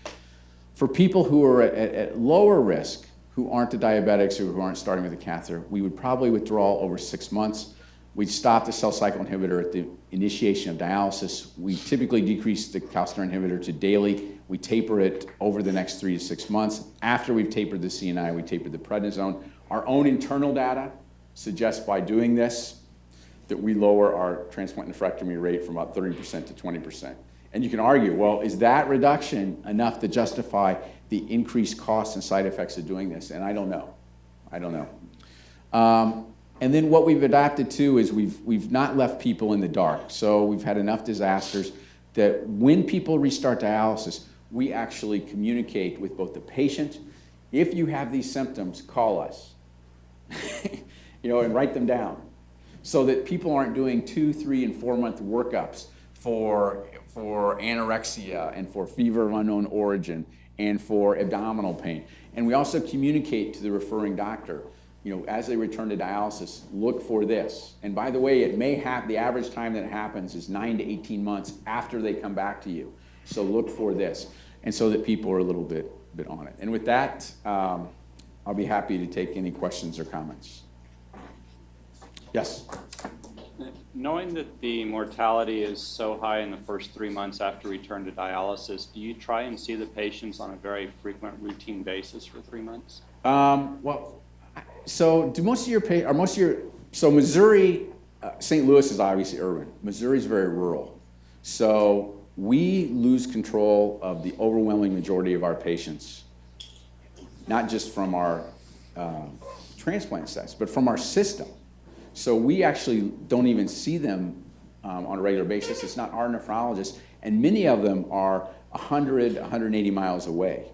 For people who are at lower risk, who aren't the diabetics or who aren't starting with a catheter, we would probably withdraw over 6 months. We'd stop the cell cycle inhibitor at the initiation of dialysis. We typically decrease the calcineurin inhibitor to daily. We taper it over the next 3 to 6 months. After we've tapered the CNI, we taper the prednisone. Our own internal data suggests by doing this that we lower our transplant nephrectomy rate from about 30% to 20%. And you can argue, well, is that reduction enough to justify the increased costs and side effects of doing this? And I don't know. And then what we've adapted to is we've not left people in the dark. So we've had enough disasters that when people restart dialysis, we actually communicate with both the patient. If you have these symptoms, call us, and write them down, so that people aren't doing 2, 3, and 4 month workups for anorexia and for fever of unknown origin and for abdominal pain. And we also communicate to the referring doctor, as they return to dialysis, look for this. And by the way, it may have, the average time that it happens is 9 to 18 months after they come back to you. So look for this. And so that people are a little bit on it. And with that, I'll be happy to take any questions or comments. Yes. Knowing that the mortality is so high in the first 3 months after return to dialysis, do you try and see the patients on a very frequent routine basis for 3 months? Well, so do most of your so Missouri, St. Louis is obviously urban. Missouri is very rural. So we lose control of the overwhelming majority of our patients, not just from our transplant sites, but from our system. So we actually don't even see them on a regular basis. It's not our nephrologists, and many of them are 100, 180 miles away.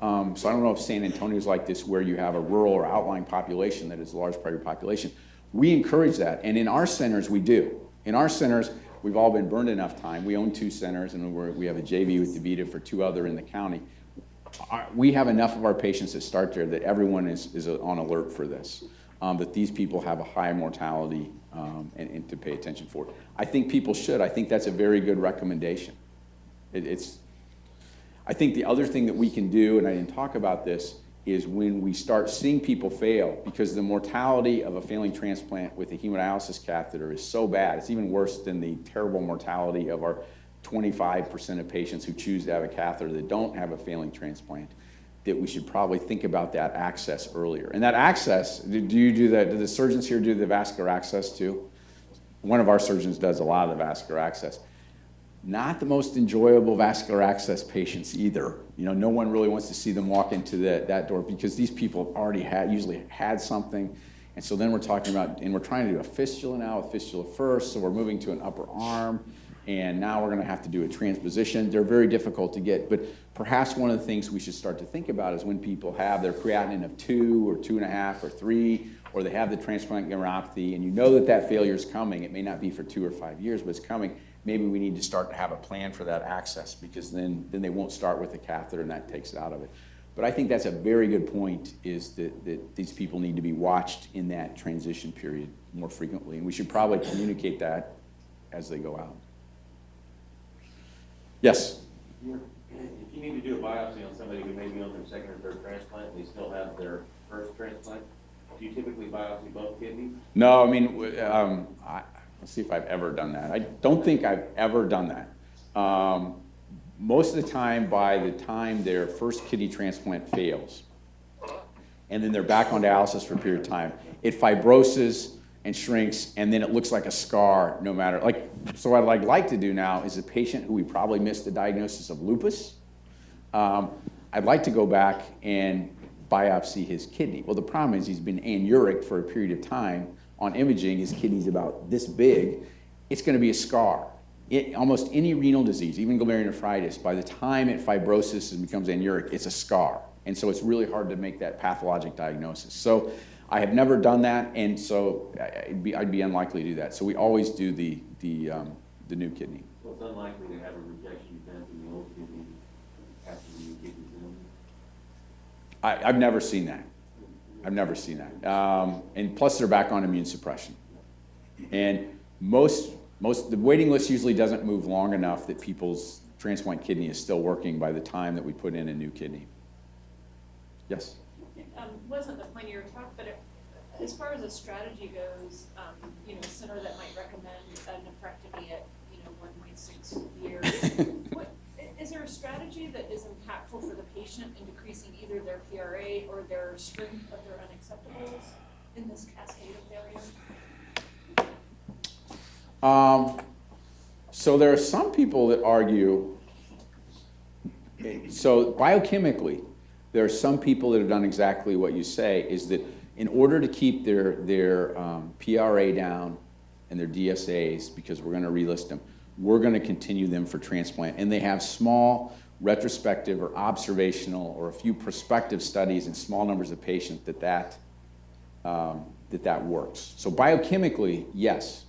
So I don't know if San Antonio is like this, where you have a rural or outlying population that is a large part of your population. We encourage that, and in our centers, we do. In our centers, we've all been burned enough time. We own 2 centers, and we have a JV with DaVita for 2 other in the county. We have enough of our patients that start there that everyone is on alert for this, that these people have a high mortality and to pay attention for it. I think people should. I think that's a very good recommendation. I think the other thing that we can do, and I didn't talk about this, is when we start seeing people fail, because the mortality of a failing transplant with a hemodialysis catheter is so bad. It's even worse than the terrible mortality of our 25% of patients who choose to have a catheter that don't have a failing transplant, that we should probably think about that access earlier. And that access, do you do that? Do the surgeons here do the vascular access too? One of our surgeons does a lot of the vascular access. Not the most enjoyable vascular access patients either. You know, no one really wants to see them walk into that door, because these people have already usually had something. And so then we're talking about, and we're trying to do a fistula now, a fistula first, so we're moving to an upper arm, and now we're gonna have to do a transposition. They're very difficult to get, but perhaps one of the things we should start to think about is when people have their creatinine of 2 or 2.5 or 3, or they have the transplant neuropathy, and you know that failure is coming. It may not be for 2 or 5 years, but it's coming. Maybe we need to start to have a plan for that access, because then they won't start with the catheter, and that takes it out of it. But I think that's a very good point, is that these people need to be watched in that transition period more frequently, and we should probably communicate that as they go out. Yes? If you need to do a biopsy on somebody who may be on their second or third transplant, and they still have their first transplant, do you typically biopsy both kidneys? No, I mean, let's see if I've ever done that. I don't think I've ever done that. Most of the time, by the time their first kidney transplant fails, and then they're back on dialysis for a period of time, it fibroses and shrinks, and then it looks like a scar no matter, so what I'd like to do now is a patient who we probably missed the diagnosis of lupus, I'd like to go back and biopsy his kidney. Well, the problem is he's been anuric for a period of time. On imaging, his kidney's about this big. It's gonna be a scar. Almost any renal disease, even glomerulonephritis, by the time it fibroses and becomes anuric, it's a scar. And so it's really hard to make that pathologic diagnosis. So I have never done that, and so I'd be unlikely to do that. So we always do the new kidney. Well, it's unlikely to have a rejection event in the old kidney after the new kidney's in. I've never seen that. I've never seen that. And plus they're back on immune suppression. And the waiting list usually doesn't move long enough that people's transplant kidney is still working by the time that we put in a new kidney. Yes? Wasn't the point of your talk, but as far as a strategy goes, a center that might recommend a nephrectomy at 1.6 years, is there a strategy that is impactful for the patient in decreasing either their PRA or their strength of their unacceptables in this cascade of failure? So there are some people that argue, so biochemically, there are some people that have done exactly what you say, is that in order to keep their PRA down and their DSAs, because we're going to relist them, we're going to continue them for transplant. And they have small retrospective or observational or a few prospective studies in small numbers of patients that works. So biochemically, yes.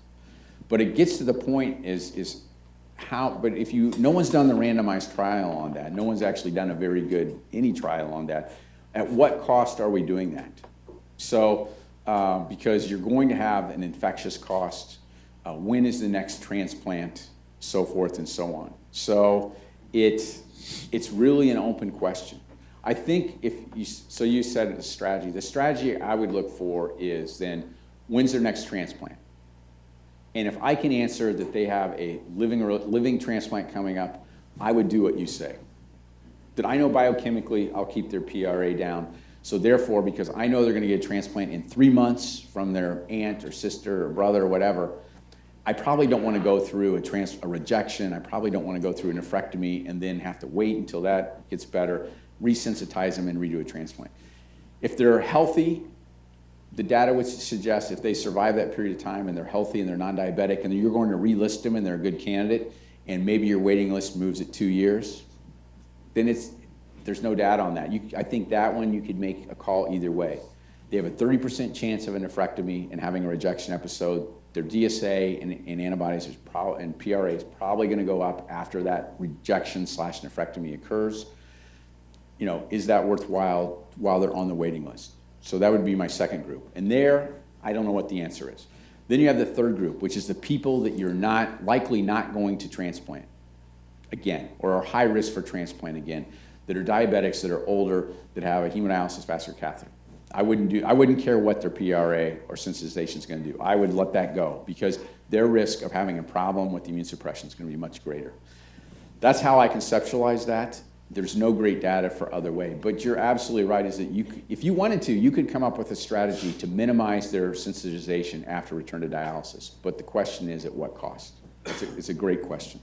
But it gets to the point is how, but if no one's done the randomized trial on that, no one's actually done a very good, any trial on that, at what cost are we doing that? So, because you're going to have an infectious cost, when is the next transplant, so forth and so on. So it's really an open question. I think so you said the strategy I would look for is then, when's their next transplant? And if I can answer that they have a living transplant coming up, I would do what you say. That I know biochemically, I'll keep their PRA down. So therefore, because I know they're going to get a transplant in 3 months from their aunt or sister or brother or whatever, I probably don't want to go through a rejection. I probably don't want to go through a nephrectomy and then have to wait until that gets better, resensitize them, and redo a transplant. If they're healthy, the data would suggest if they survive that period of time and they're healthy and they're non-diabetic and you're going to relist them and they're a good candidate and maybe your waiting list moves at 2 years, then there's no data on that. I think that one you could make a call either way. They have a 30% chance of a nephrectomy and having a rejection episode. Their DSA and antibodies and PRA is probably going to go up after that rejection/nephrectomy occurs. You know, is that worthwhile while they're on the waiting list? So that would be my second group. And there, I don't know what the answer is. Then you have the third group, which is the people that you're likely not going to transplant again, or are high risk for transplant again, that are diabetics, that are older, that have a hemodialysis vascular catheter. I wouldn't care what their PRA or sensitization is going to do. I would let that go because their risk of having a problem with the immune suppression is going to be much greater. That's how I conceptualize that. There's no great data for other way, but you're absolutely right, is that if you wanted to, you could come up with a strategy to minimize their sensitization after return to dialysis. But the question is, at what cost? It's a great question.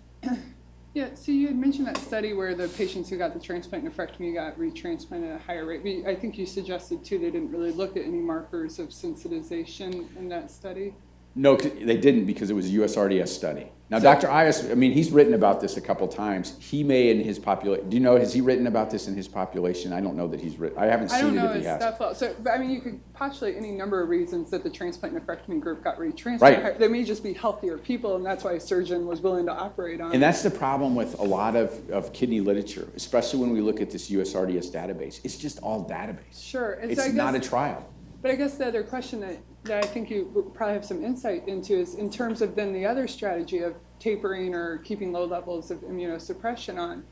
Yeah, so you had mentioned that study where the patients who got the transplant nephrectomy got retransplanted at a higher rate. But I think you suggested, too, they didn't really look at any markers of sensitization in that study. No, they didn't because it was a USRDS study. Now, Dr. Ayas, I mean, he's written about this a couple times. He may in his population, do you know, has he written about this in his population? I don't know that he's written, I haven't seen it if he has. Stuff well. So, but I mean, you could postulate any number of reasons that the transplant nephrectomy group got retransplanted. Right. They may just be healthier people, and that's why a surgeon was willing to operate on it. And that's the problem with a lot of kidney literature, especially when we look at this USRDS database. It's just all database. Sure. And it's so not a trial. But I guess the other question that I think you would probably have some insight into is in terms of then the other strategy of tapering or keeping low levels of immunosuppression on.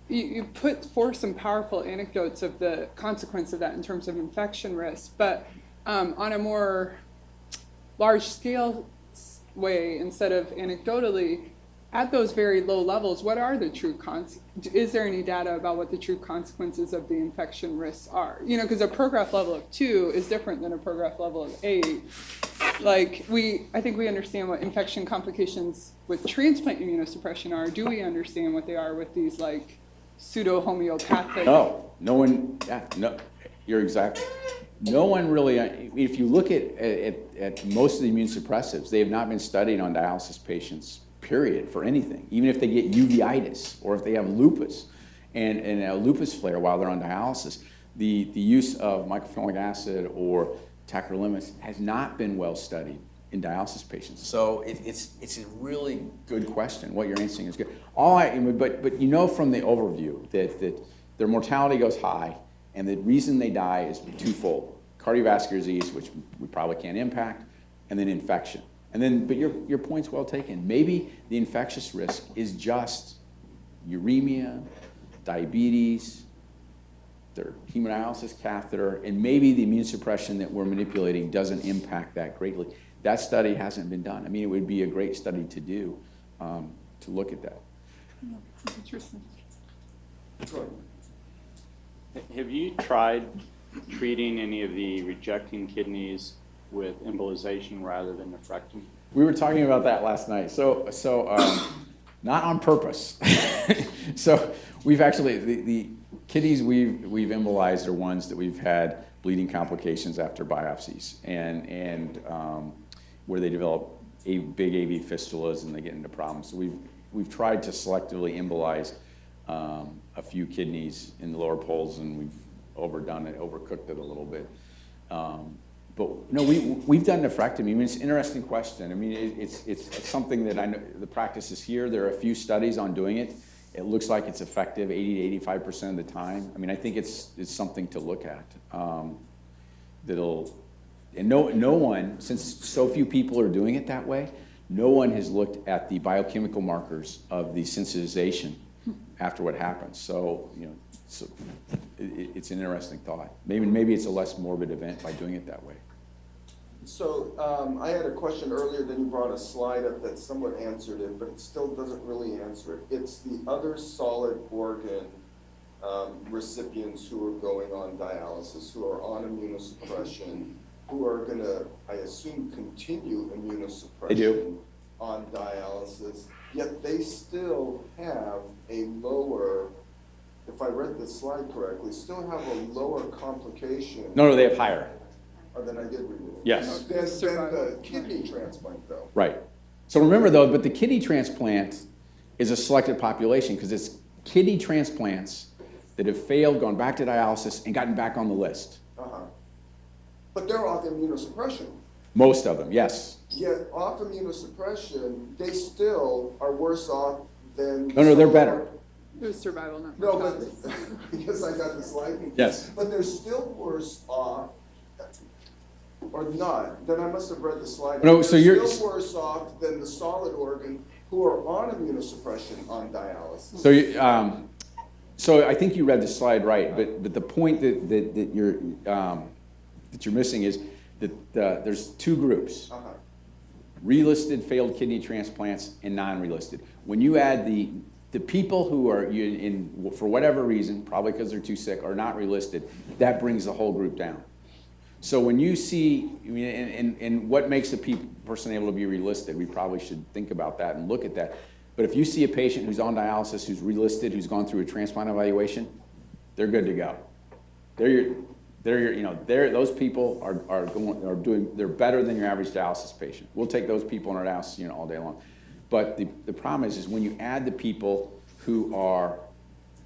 You put forth some powerful anecdotes of the consequence of that in terms of infection risk, but on a more large scale way, instead of anecdotally, at those very low levels, what are the true is there any data about what the true consequences of the infection risks are? You know, because a prograph level of 2 is different than a prograph level of 8. Like, I think we understand what infection complications with transplant immunosuppression are. Do we understand what they are with these, like, pseudo-homeopathic? No one, you're exactly. No one really, if you look at most of the immune suppressives, they have not been studied on dialysis patients, period, for anything. Even if they get uveitis or if they have lupus and a lupus flare while they're on dialysis, the use of mycophenolic acid or tacrolimus has not been well studied in dialysis patients. So it's a really good question. What you're answering is good. But you know from the overview that their mortality goes high, and the reason they die is twofold: cardiovascular disease, which we probably can't impact, and then infection. And then, but your point's well taken. Maybe the infectious risk is just uremia, diabetes, their hemodialysis catheter, and maybe the immune suppression that we're manipulating doesn't impact that greatly. That study hasn't been done. I mean, it would be a great study to do, to look at that. Interesting. Have you tried treating any of the rejecting kidneys with embolization rather than nephrectomy? We were talking about that last night. So not on purpose. So we've actually, the kidneys we've embolized are ones that we've had bleeding complications after biopsies and where they develop big AV fistulas and they get into problems. So we've tried to selectively embolize a few kidneys in the lower poles, and we've overcooked it a little bit. But no, we've done nephrectomy. I mean, it's an interesting question. I mean, it's something that I know the practice is here. There are a few studies on doing it. It looks like it's effective 80 to 85% of the time. I mean, I think it's something to look at. And no one, since so few people are doing it that way, no one has looked at the biochemical markers of the sensitization after what happens. So, you know, it's an interesting thought. Maybe it's a less morbid event by doing it that way. So I had a question earlier, then you brought a slide up that somewhat answered it, but it still doesn't really answer it. It's the other solid organ recipients who are going on dialysis, who are on immunosuppression, who are gonna, I assume, continue immunosuppression. They do. On dialysis, yet they still have a lower, if I read the slide correctly, still have a lower complication. No, they have higher. Than I did read it. Yes. Than the kidney transplant, though. Right. So remember though, but the kidney transplant is a selected population because it's kidney transplants that have failed, gone back to dialysis, and gotten back on the list. Uh-huh. But they're off immunosuppression. Most of them, yes. Yet off immunosuppression, they still are worse off than. No, they're better. It was survival, not No, mortality. but, because I got the slide. Yes. But they're still worse off, or not, then I must have read the slide. No, so They're you're- still worse off than the solid organ who are on immunosuppression on dialysis. So so I think you read the slide right, but the point that you're missing is that there's two groups: Uh-huh. relisted failed kidney transplants and non-relisted. When you add the people who are for whatever reason, probably because they're too sick, are not relisted, that brings the whole group down. So when you see, I mean, and what makes a person able to be relisted, we probably should think about that and look at that. But if you see a patient who's on dialysis, who's relisted, who's gone through a transplant evaluation, they're good to go. Those people they're better than your average dialysis patient. We'll take those people in our dialysis unit all day long. But the problem is when you add the people who are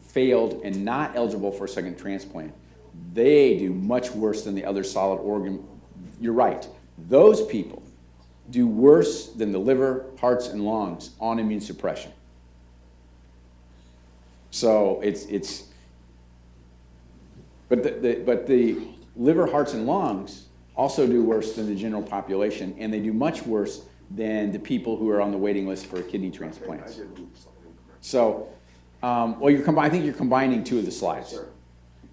failed and not eligible for a second transplant, they do much worse than the other solid organ. You're right. Those people do worse than the liver, hearts, and lungs on immune suppression. So but the liver, hearts, and lungs also do worse than the general population, and they do much worse than the people who are on the waiting list for kidney transplants. I did read the slide. So, I think you're combining two of the slides. Sure.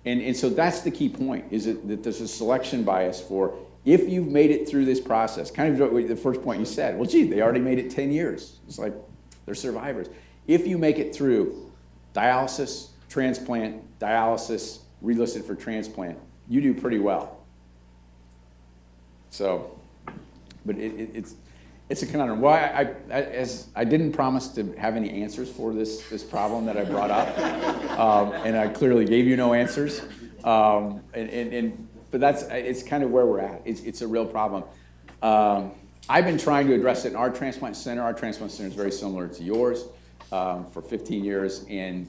And so that's the key point, is that there's a selection bias for if you've made it through this process, kind of the first point you said, well, gee, they already made it 10 years. It's like they're survivors. If you make it through dialysis, transplant, dialysis, relisted for transplant, you do pretty well. So, but it's a conundrum. Well, I didn't promise to have any answers for this problem that I brought up, and I clearly gave you no answers. But it's kind of where we're at. It's a real problem. I've been trying to address it in our transplant center. Our transplant center is very similar to yours for 15 years, and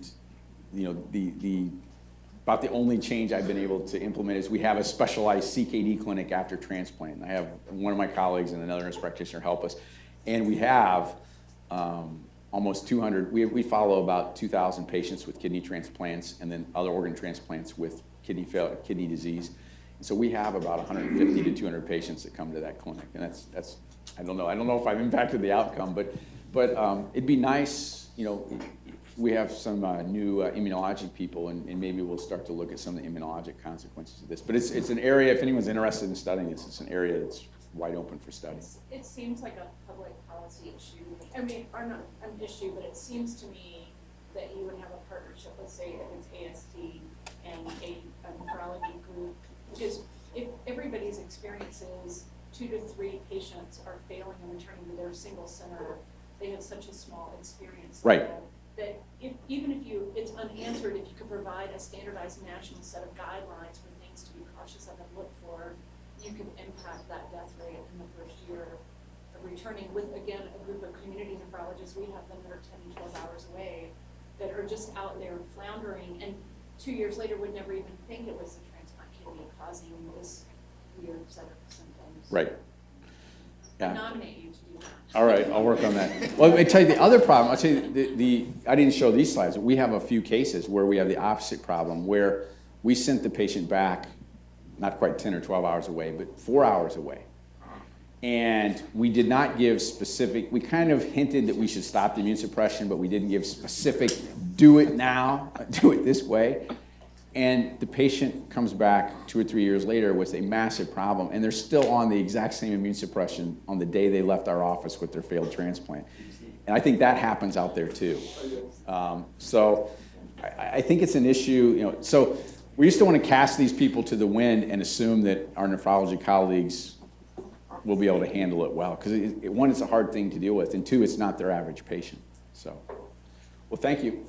about the only change I've been able to implement is we have a specialized CKD clinic after transplant. And I have one of my colleagues and another nurse practitioner help us. And we have almost 200, we follow about 2,000 patients with kidney transplants and then other organ transplants with kidney disease. And so we have about 150 to 200 patients that come to that clinic. And that's I don't know if I've impacted the outcome, but it'd be nice, we have some new immunologic people, and maybe we'll start to look at some of the immunologic consequences of this. But it's an area, if anyone's interested in studying this, it's an area that's wide open for study. It seems like a public policy issue. I mean, or not an issue, but it seems to me that you would have a partnership, let's say if it's AST and a nephrology group, because if everybody's experience is 2 to 3 patients are failing and returning to their single center, they have such a small experience. Right. That even if it's unanswered, if you could provide a standardized national set of guidelines for things to be cautious of and look for, you could impact that death rate in the first year of returning with, again, a group of community nephrologists. We have them that are 10 to 12 hours away that are just out there floundering, and 2 years later would never even think it was the transplant kidney causing this weird set of symptoms. Right. I Yeah. nominate you to do that. All right, I'll work on that. Well, let me tell you the other problem. I'll tell you I didn't show these slides. We have a few cases where we have the opposite problem, where we sent the patient back, not quite 10 or 12 hours away, but 4 hours away. And we did not give specific, we kind of hinted that we should stop the immune suppression, but we didn't give specific, do it now, do it this way. And the patient comes back 2 or 3 years later with a massive problem, and they're still on the exact same immune suppression on the day they left our office with their failed transplant. And I think that happens out there too. So I think it's an issue, you know, so we used to want to cast these people to the wind and assume that our nephrology colleagues will be able to handle it well. Because one, it's a hard thing to deal with, and two, it's not their average patient. So, well, thank you.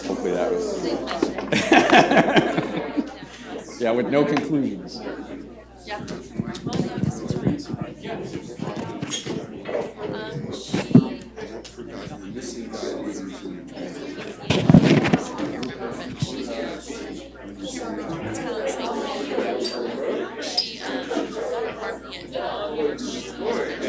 Hopefully that was. Yeah, with no conclusions. She